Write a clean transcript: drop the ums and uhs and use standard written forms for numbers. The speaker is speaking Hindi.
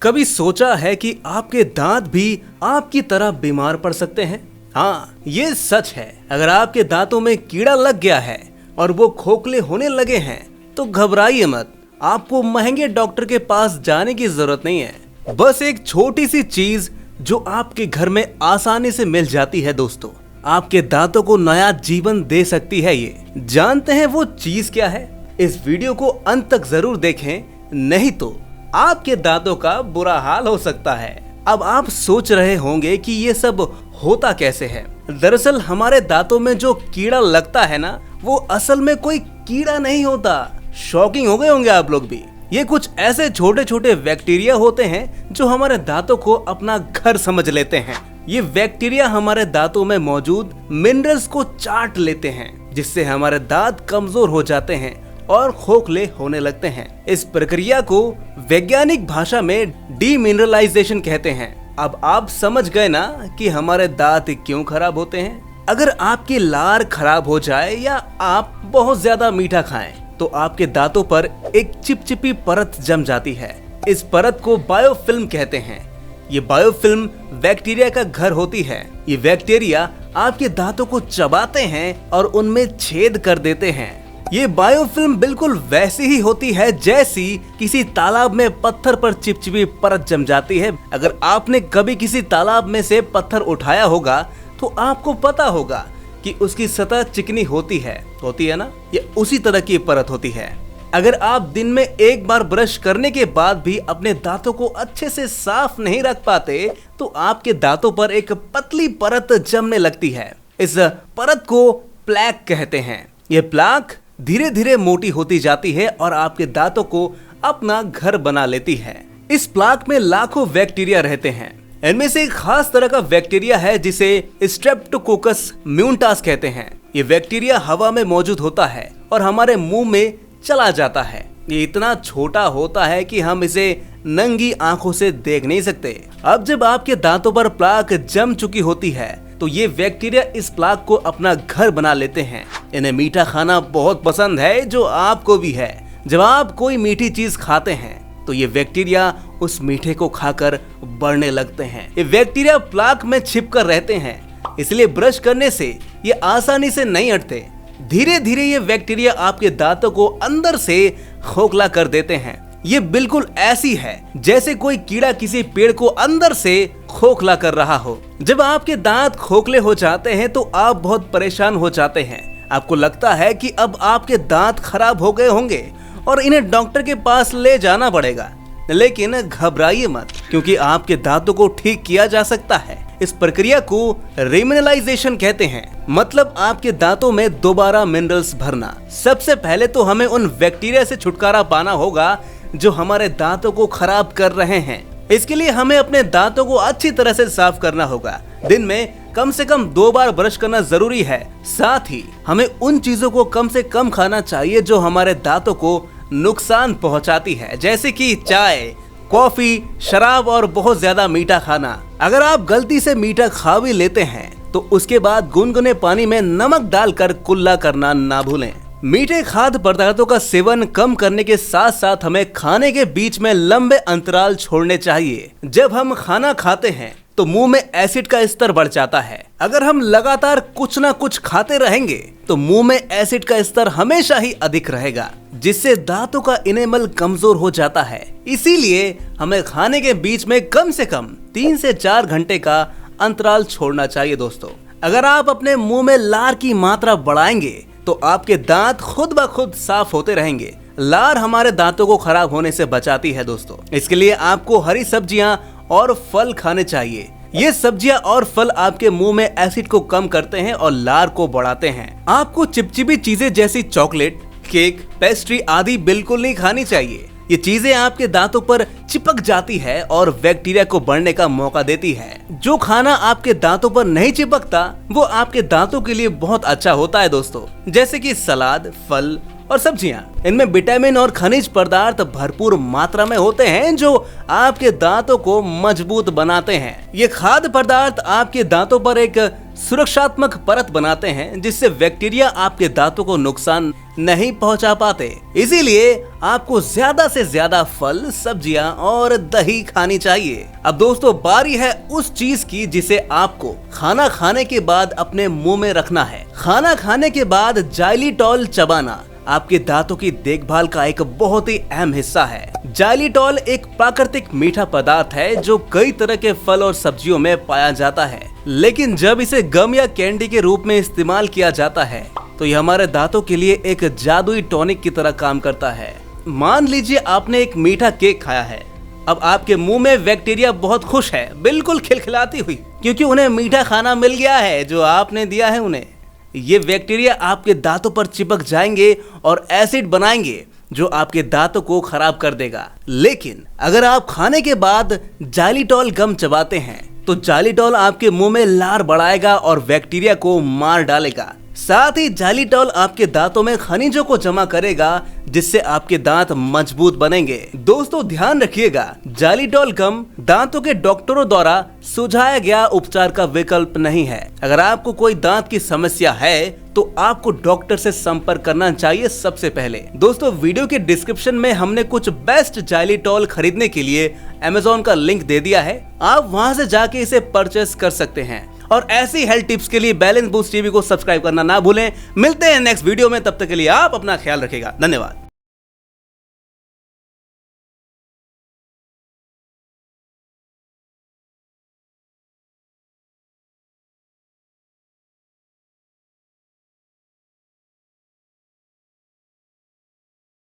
कभी सोचा है कि आपके दांत भी आपकी तरह बीमार पड़ सकते हैं? हाँ, ये सच है। अगर आपके दांतों में कीड़ा लग गया है और वो खोखले होने लगे हैं तो घबराइए मत। आपको महंगे डॉक्टर के पास जाने की जरूरत नहीं है। बस एक छोटी सी चीज जो आपके घर में आसानी से मिल जाती है दोस्तों, आपके दांतों को नया जीवन दे सकती है। ये जानते हैं वो चीज क्या है? इस वीडियो को अंत तक जरूर देखें, नहीं तो आपके दांतों का बुरा हाल हो सकता है। अब आप सोच रहे होंगे कि ये सब होता कैसे है। दरअसल हमारे दांतों में जो कीड़ा लगता है ना, वो असल में कोई कीड़ा नहीं होता। शॉकिंग हो गए होंगे आप लोग भी। ये कुछ ऐसे छोटे छोटे बैक्टीरिया होते हैं जो हमारे दांतों को अपना घर समझ लेते हैं। ये बैक्टीरिया हमारे दांतों में मौजूद मिनरल्स को चाट लेते हैं, जिससे हमारे दांत कमजोर हो जाते हैं और खोखले होने लगते हैं। इस प्रक्रिया को वैज्ञानिक भाषा में डीमिनरलाइजेशन कहते हैं। अब आप समझ गए ना कि हमारे दांत क्यों खराब होते हैं। अगर आपकी लार खराब हो जाए या आप बहुत ज्यादा मीठा खाएं तो आपके दांतों पर एक चिपचिपी परत जम जाती है। इस परत को बायोफिल्म कहते हैं। ये बायोफिल्म बैक्टीरिया का घर होती है। ये बैक्टीरिया आपके दांतों को चबाते हैं और उनमें छेद कर देते हैं। ये बायोफिल्म बिल्कुल वैसी ही होती है जैसी किसी तालाब में पत्थर पर चिपचिपी परत जम जाती है। अगर आपने कभी किसी तालाब में से पत्थर उठाया होगा तो आपको पता होगा कि उसकी सतह चिकनी होती है ना? ये उसी तरह की परत होती है। अगर आप दिन में एक बार ब्रश करने के बाद भी अपने दांतों को अच्छे से साफ नहीं रख पाते तो आपके दांतों पर एक पतली परत जमने लगती है। इस परत को प्लैक कहते हैं। ये प्लाक धीरे धीरे मोटी होती जाती है और आपके दांतों को अपना घर बना लेती है। इस प्लाक में लाखों बैक्टीरिया रहते हैं। इनमें से एक खास तरह का बैक्टीरिया है जिसे स्ट्रेप्टोकोकस म्यूटास कहते हैं। ये बैक्टीरिया हवा में मौजूद होता है और हमारे मुंह में चला जाता है। ये इतना छोटा होता है कि हम इसे नंगी आंखों से देख नहीं सकते। अब जब आपके दांतों पर प्लाक जम चुकी होती है तो ये बैक्टीरिया इस प्लाक को अपना घर बना लेते हैं। इन्हें मीठा खाना बहुत पसंद है, जो आपको भी है। जब आप कोई मीठी चीज खाते हैं तो ये बैक्टीरिया उस मीठे को खाकर बढ़ने लगते हैं। ये बैक्टीरिया प्लाक में छिपकर रहते हैं, इसलिए ब्रश करने से ये आसानी से नहीं हटते। धीरे धीरे ये बैक्टीरिया आपके दांतों को अंदर से खोखला कर देते हैं। ये बिल्कुल ऐसी है जैसे कोई कीड़ा किसी पेड़ को अंदर से खोखला कर रहा हो। जब आपके दांत खोखले हो जाते हैं तो आप बहुत परेशान हो जाते हैं। आपको लगता है कि अब आपके दांत खराब हो गए होंगे और इन्हें डॉक्टर के पास ले जाना पड़ेगा। लेकिन घबराइए मत, क्योंकि आपके दांतों को ठीक किया जा सकता है। इस प्रक्रिया को रिमिनलाइजेशन कहते हैं, मतलब आपके दांतों में दोबारा मिनरल्स भरना। सबसे पहले तो हमें उन बैक्टीरिया से छुटकारा पाना होगा जो हमारे दांतों को खराब कर रहे हैं। इसके लिए हमें अपने दांतों को अच्छी तरह से साफ करना होगा। दिन में कम से कम 2 बार ब्रश करना जरूरी है। साथ ही हमें उन चीजों को कम से कम खाना चाहिए जो हमारे दांतों को नुकसान पहुंचाती है, जैसे कि चाय, कॉफी, शराब और बहुत ज्यादा मीठा खाना। अगर आप गलती से मीठा खा भी लेते हैं तो उसके बाद गुनगुने पानी में नमक डालकर कुल्ला करना ना भूलें। मीठे खाद्य पदार्थों का सेवन कम करने के साथ साथ हमें खाने के बीच में लंबे अंतराल छोड़ने चाहिए। जब हम खाना खाते हैं तो मुंह में एसिड का स्तर बढ़ जाता है। अगर हम लगातार कुछ ना कुछ खाते रहेंगे तो मुंह में एसिड का स्तर हमेशा ही अधिक रहेगा, जिससे दांतों का इनेमल कमजोर हो जाता है। इसीलिए हमें खाने के बीच में कम से कम 3 से 4 घंटे का अंतराल छोड़ना चाहिए दोस्तों। अगर आप अपने मुंह में लार की मात्रा बढ़ाएंगे तो आपके दांत खुद ब खुद साफ होते रहेंगे। लार हमारे दांतों को खराब होने से बचाती है दोस्तों। इसके लिए आपको हरी सब्जियां और फल खाने चाहिए। ये सब्जियां और फल आपके मुंह में एसिड को कम करते हैं और लार को बढ़ाते हैं। आपको चिपचिपी चीजें जैसी चॉकलेट, केक, पेस्ट्री आदि बिल्कुल नहीं खानी चाहिए। ये चीजें आपके दांतों पर चिपक जाती है और बैक्टीरिया को बढ़ने का मौका देती है। जो खाना आपके दांतों पर नहीं चिपकता वो आपके दांतों के लिए बहुत अच्छा होता है दोस्तों, जैसे कि सलाद, फल और सब्जियां। इनमें विटामिन और खनिज पदार्थ भरपूर मात्रा में होते हैं जो आपके दांतों को मजबूत बनाते हैं। ये खाद्य पदार्थ आपके दांतों पर एक सुरक्षात्मक परत बनाते हैं जिससे बैक्टीरिया आपके दांतों को नुकसान नहीं पहुंचा पाते। इसीलिए आपको ज्यादा से ज्यादा फल, सब्जियां और दही खानी चाहिए। अब दोस्तों बारी है उस चीज की जिसे आपको खाना खाने के बाद अपने मुंह में रखना है। खाना खाने के बाद जाइलिटॉल चबाना आपके दांतों की देखभाल का एक बहुत ही अहम हिस्सा है। जाइलिटॉल एक प्राकृतिक मीठा पदार्थ है जो कई तरह के फल और सब्जियों में पाया जाता है, लेकिन जब इसे गम या कैंडी के रूप में इस्तेमाल किया जाता है तो यह हमारे दांतों के लिए एक जादुई टॉनिक की तरह काम करता है। मान लीजिए आपने एक मीठा केक खाया है। अब आपके मुंह में बैक्टीरिया बहुत खुश है, बिल्कुल खिलखिलाती हुई, क्योंकि उन्हें मीठा खाना मिल गया है जो आपने दिया है उन्हें। ये बैक्टीरिया आपके दांतों पर चिपक जाएंगे और एसिड बनाएंगे जो आपके दांतों को खराब कर देगा। लेकिन अगर आप खाने के बाद जाइलिटॉल गम चबाते हैं तो जाइलिटॉल आपके मुंह में लार बढ़ाएगा और बैक्टीरिया को मार डालेगा। साथ ही जाइलिटॉल आपके दांतों में खनिजों को जमा करेगा जिससे आपके दांत मजबूत बनेंगे। दोस्तों ध्यान रखिएगा, जाइलिटॉल गम दांतों के डॉक्टरों द्वारा सुझाया गया उपचार का विकल्प नहीं है। अगर आपको कोई दांत की समस्या है तो आपको डॉक्टर से संपर्क करना चाहिए सबसे पहले। दोस्तों वीडियो के डिस्क्रिप्शन में हमने कुछ बेस्ट जाइलिटॉल खरीदने के लिए Amazon का लिंक दे दिया है, आप वहां से जाके इसे परचेस कर सकते हैं। और ऐसी हेल्थ टिप्स के लिए बैलेंस बूस्ट टीवी को सब्सक्राइब करना ना भूलें। मिलते हैं नेक्स्ट वीडियो में, तब तक के लिए आप अपना ख्याल रखिएगा। धन्यवाद।